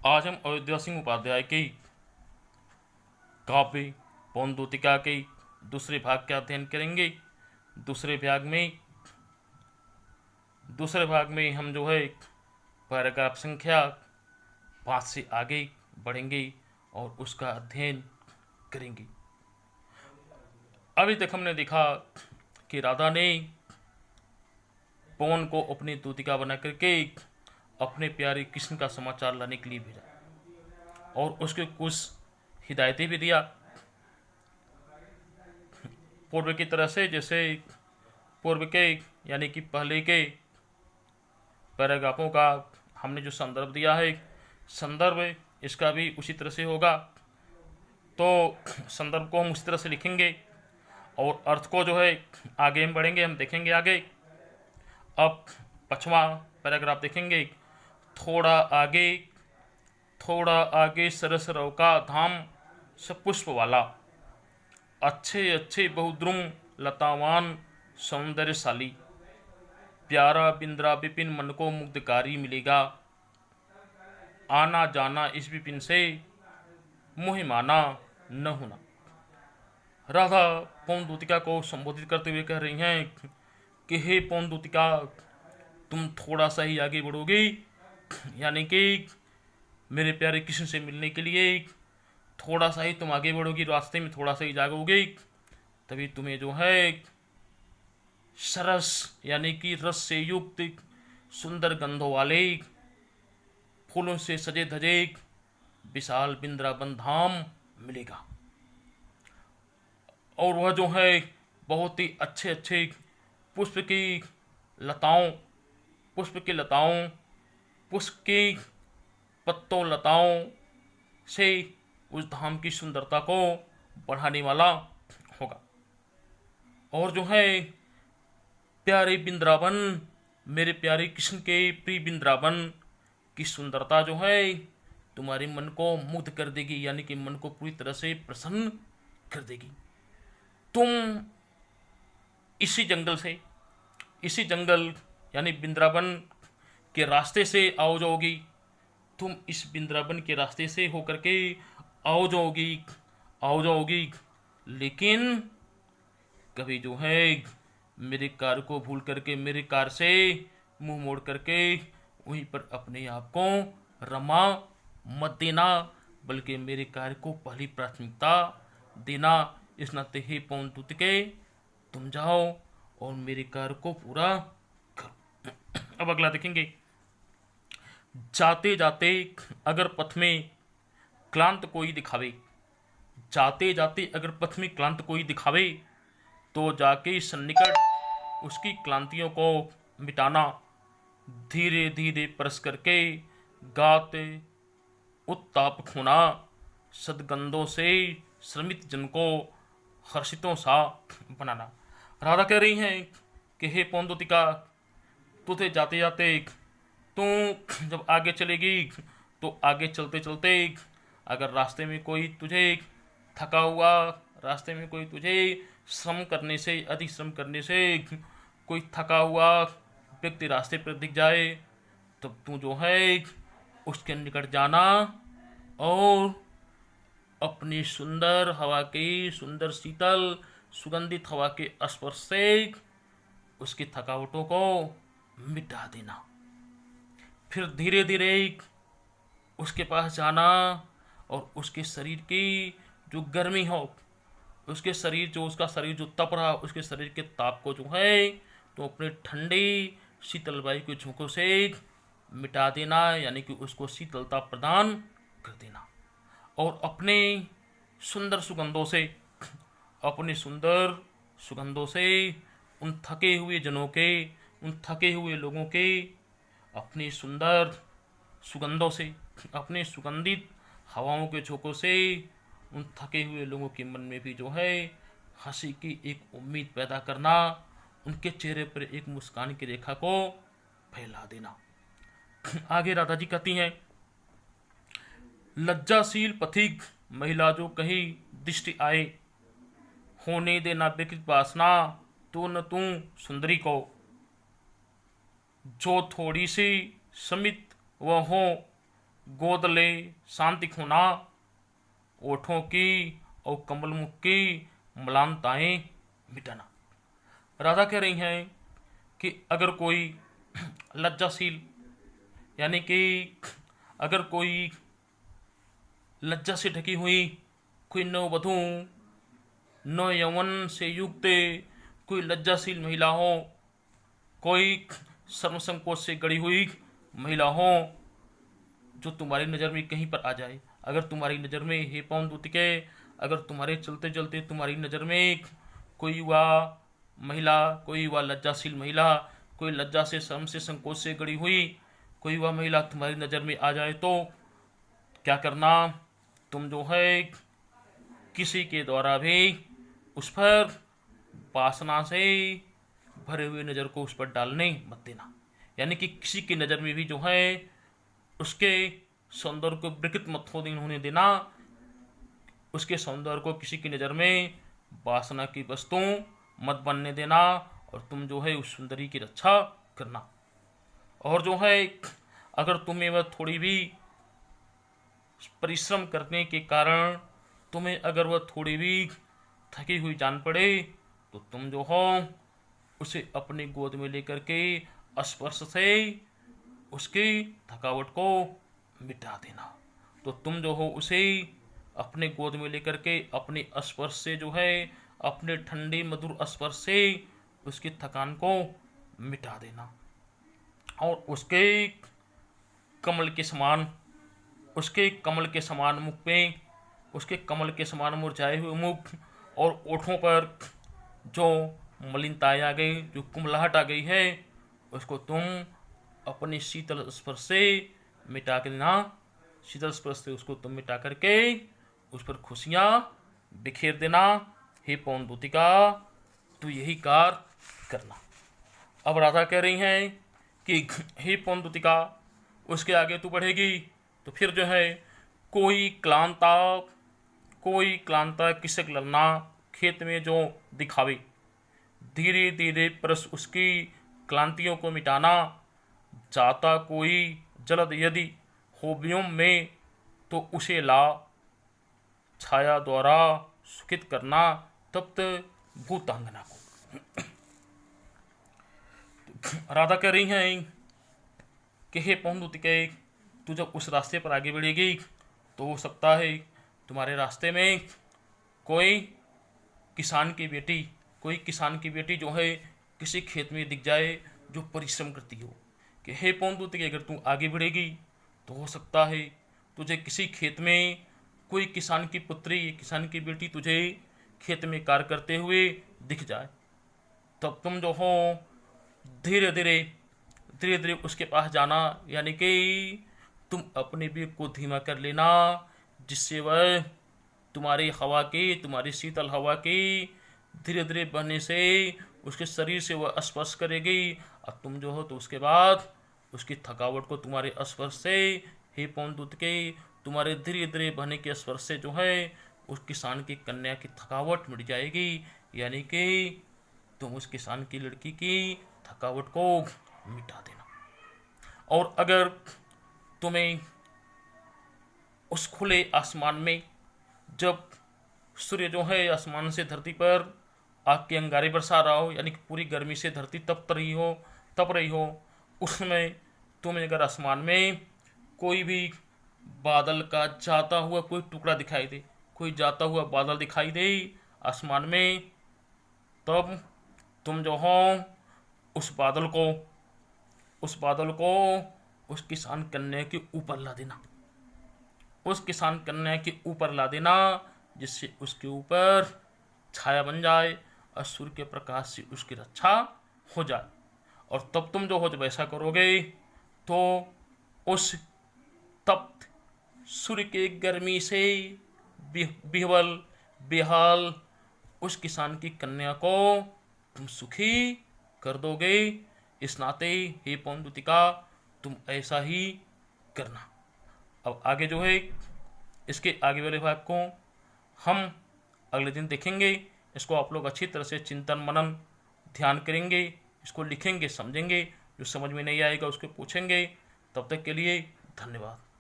आज हम अयोध्या सिंह उपाध्याय की काव्य पौनद्योतिका के दूसरे भाग का अध्ययन करेंगे। दूसरे भाग में हम जो है पैराग्राफ संख्या 5 से आगे बढ़ेंगे और उसका अध्ययन करेंगे। अभी तक हमने देखा कि राधा ने पवन को अपनी दूतिका बना करके अपने प्यारे कृष्ण का समाचार लाने के लिए भेजा और उसके कुछ हिदायतें भी दिया। पूर्व की तरह से, जैसे पूर्व के यानी कि पहले के पैराग्राफों का हमने जो संदर्भ दिया है, संदर्भ इसका भी उसी तरह से होगा। तो संदर्भ को हम उसी तरह से लिखेंगे और अर्थ को जो है आगे हम बढ़ेंगे, हम देखेंगे आगे। अब 5वां पैराग्राफ देखेंगे। थोड़ा आगे सरसरव का धाम सपुष्प वाला, अच्छे अच्छे बहुद्रुम लतावान सौंदर्यशाली, प्यारा बिंद्रा विपिन मन को मुग्धकारी मिलेगा। आना जाना इस विपिन से मोह माना न होना। राधा पौनद्योतिका को संबोधित करते हुए कह रही हैं कि हे पौनद्योतिका, तुम थोड़ा सा ही आगे बढ़ोगी, यानी कि मेरे प्यारे कृष्ण से मिलने के लिए थोड़ा सा ही तुम आगे बढ़ोगी, रास्ते में थोड़ा सा ही जागोगी, तभी तुम्हें जो है सरस यानी कि रस से युक्त सुंदर गंधों वाले फूलों से सजे धजे विशाल वृंदावन धाम मिलेगा। और वह जो है बहुत ही अच्छे अच्छे पुष्प की लताओं पुष्प की पत्तों लताओं से उस धाम की सुंदरता को बढ़ाने वाला होगा। और जो है प्यारे वृंदावन, मेरे प्यारे कृष्ण के प्रिय वृंदावन की सुंदरता जो है तुम्हारे मन को मुग्ध कर देगी, यानी कि मन को पूरी तरह से प्रसन्न कर देगी। तुम इसी जंगल यानी वृंदावन के रास्ते से आओ जाओगी, तुम इस वृंदावन के रास्ते से होकर के आओ जाओगी, लेकिन कभी जो है मेरे कार को भूल करके, मेरे कार से मुंह मोड़ करके वहीं पर अपने आप को रमा मत देना, बल्कि मेरे कार्य को पहली प्राथमिकता देना। इस नाते हे पौनद्योतिके, तुम जाओ और मेरे कार्य को पूरा करो। अब अगला देखेंगे। जाते जाते अगर पथ में क्लांत कोई दिखावे, तो जाके सन्निकट उसकी क्लांतियों को मिटाना। धीरे धीरे परस करके गाते उत्ताप खोना, सदगंधों से श्रमित जन को हर्षितों सा बनाना। राधा कह रही हैं कि हे पौनद्योतिका, तुझे जाते जाते तू जब आगे चलेगी तो आगे चलते चलते अगर रास्ते में कोई तुझे थका हुआ, रास्ते में कोई तुझे अधिक श्रम करने से कोई थका हुआ व्यक्ति रास्ते पर दिख जाए, तब तू जो है उसके निकट जाना और अपनी सुंदर शीतल सुगंधित हवा के स्पर्श से उसकी थकावटों को मिटा देना। फिर धीरे धीरे उसके पास जाना और उसके शरीर की जो गर्मी हो, उसका शरीर जो तप रहा, उसके शरीर के ताप को जो है तो अपने ठंडी शीतल वायु के झोंकों से मिटा देना, यानी कि उसको शीतलता प्रदान कर देना। और अपने सुंदर सुगंधों से उन थके हुए जनों के, उन थके हुए लोगों के अपनी सुंदर सुगंधों से, अपने सुगंधित हवाओं के झोंकों से उन थके हुए लोगों के मन में भी जो है हंसी की एक उम्मीद पैदा करना, उनके चेहरे पर एक मुस्कान की रेखा को फैला देना। आगे राधा जी कहती हैं, लज्जाशील पथिक महिला जो कहीं दृष्टि आए, होने देना विकृत वासना तो न तू सुंदरी को। जो थोड़ी सी समित वह हो गोद ले शांति खोना, ओठों की और कमल मुख की म्लानताएं मिटाना। राधा कह रही हैं कि अगर कोई लज्जाशील, यानी कि अगर कोई लज्जा से ढकी हुई कोई नववधू, नव यौवन से युक्त कोई लज्जाशील महिला हो, कोई शर्म संकोच से गड़ी हुई महिला हो, जो तुम्हारी नज़र में कहीं पर आ जाए। अगर तुम्हारी नज़र में, हे पवन दूतिके, अगर तुम्हारे चलते चलते तुम्हारी नज़र में कोई युवा महिला, कोई युवा लज्जाशील महिला, कोई लज्जा से, शर्म से, संकोच से गड़ी हुई कोई युवा महिला तुम्हारी नज़र में आ जाए, तो क्या करना, तुम जो है किसी के द्वारा भी उस पर वासना से भरे हुए नज़र को उस पर डालने मत देना। यानी कि किसी की नज़र में भी जो है उसके सौंदर्य को विकृत मत होने देना, उसके सौंदर्य को किसी की नज़र में वासना की वस्तु मत बनने देना, और तुम जो है उस सुंदरी की रक्षा करना। और जो है अगर तुम्हें वह थोड़ी भी परिश्रम करने के कारण तुम्हें अगर वह थोड़ी भी थकी हुई जान पड़े, तो तुम जो हो उसे अपनी गोद में लेकर के स्पर्श से उसकी थकावट को मिटा देना। तो तुम जो हो उसे अपने गोद में लेकर के अपने स्पर्श से जो है, अपने ठंडे मधुर स्पर्श से उसकी थकान को मिटा देना, और उसके कमल के समान, उसके कमल के समान मुख पे, उसके कमल के समान मुरझाए हुए मुख और ओठों पर जो मलिनताएं आ गई, जो कुम्हलाहट आ गई है, उसको तुम अपने शीतल स्पर्श से मिटा कर देना। शीतल स्पर्श से उसको तुम मिटा करके उस पर खुशियाँ बिखेर देना। हे पवन दूतिका, तू यही कार्य करना। अब राधा कह रही हैं कि हे पवन दूतिका, उसके आगे तू बढ़ेगी तो फिर जो है कोई क्लांता किसक ललना खेत में जो दिखावे, धीरे धीरे परस उसकी क्लांतियों को मिटाना। जाता कोई जलद यदि हो व्योम में, तो उसे ला छाया द्वारा सुखित करना तप्त भूतांगना को। राधा कह रही हैं कि हे पवन दूतिके, तू जब उस रास्ते पर आगे बढ़ेगी तो हो सकता है तुम्हारे रास्ते में कोई किसान की बेटी जो है किसी खेत में दिख जाए जो परिश्रम करती हो। कि हे पवन दूतिके, अगर तू आगे बढ़ेगी तो हो सकता है तुझे किसी खेत में कोई किसान की पुत्री, किसान की बेटी तुझे खेत में कार्य करते हुए दिख जाए। तब तुम जो हो धीरे धीरे उसके पास जाना, यानी कि तुम अपने वेग को धीमा कर लेना, जिससे वह तुम्हारी शीतल हवा की धीरे धीरे बहने से उसके शरीर से वह स्पर्श करेगी, और तुम जो हो तो उसके बाद उसकी थकावट को तुम्हारे स्पर्श से, हे पवन दूतिके, तुम्हारे धीरे धीरे बहने के स्पर्श से जो है उस किसान की कन्या की थकावट मिट जाएगी। यानी कि तुम उस किसान की लड़की की थकावट को मिटा देना। और अगर तुम्हें उस खुले आसमान में जब सूर्य जो है आसमान से धरती पर आग के अंगारे बरसा रहा हो, यानी कि पूरी गर्मी से धरती तप रही हो, उसमें तुम्हें अगर आसमान में कोई भी बादल का जाता हुआ कोई टुकड़ा दिखाई दे, कोई जाता हुआ बादल दिखाई दे आसमान में, तब तुम जो हो उस बादल को उस किसान कन्या के ऊपर ला देना, उस किसान कन्या के ऊपर ला देना, जिससे उसके ऊपर छाया बन जाए और सूर्य के प्रकाश से उसकी रक्षा हो जाए। और तब तुम जो हो जब ऐसा करोगे तो उस तप्त सूर्य के गर्मी से बिहवल बेहाल उस किसान की कन्या को तुम सुखी कर दोगे। इस नाते हे पवन दूतिका, तुम ऐसा ही करना। अब आगे जो है इसके आगे वाले भाग को हम अगले दिन देखेंगे। इसको आप लोग अच्छी तरह से चिंतन मनन ध्यान करेंगे, इसको लिखेंगे, समझेंगे, जो समझ में नहीं आएगा उसको पूछेंगे। तब तक के लिए धन्यवाद।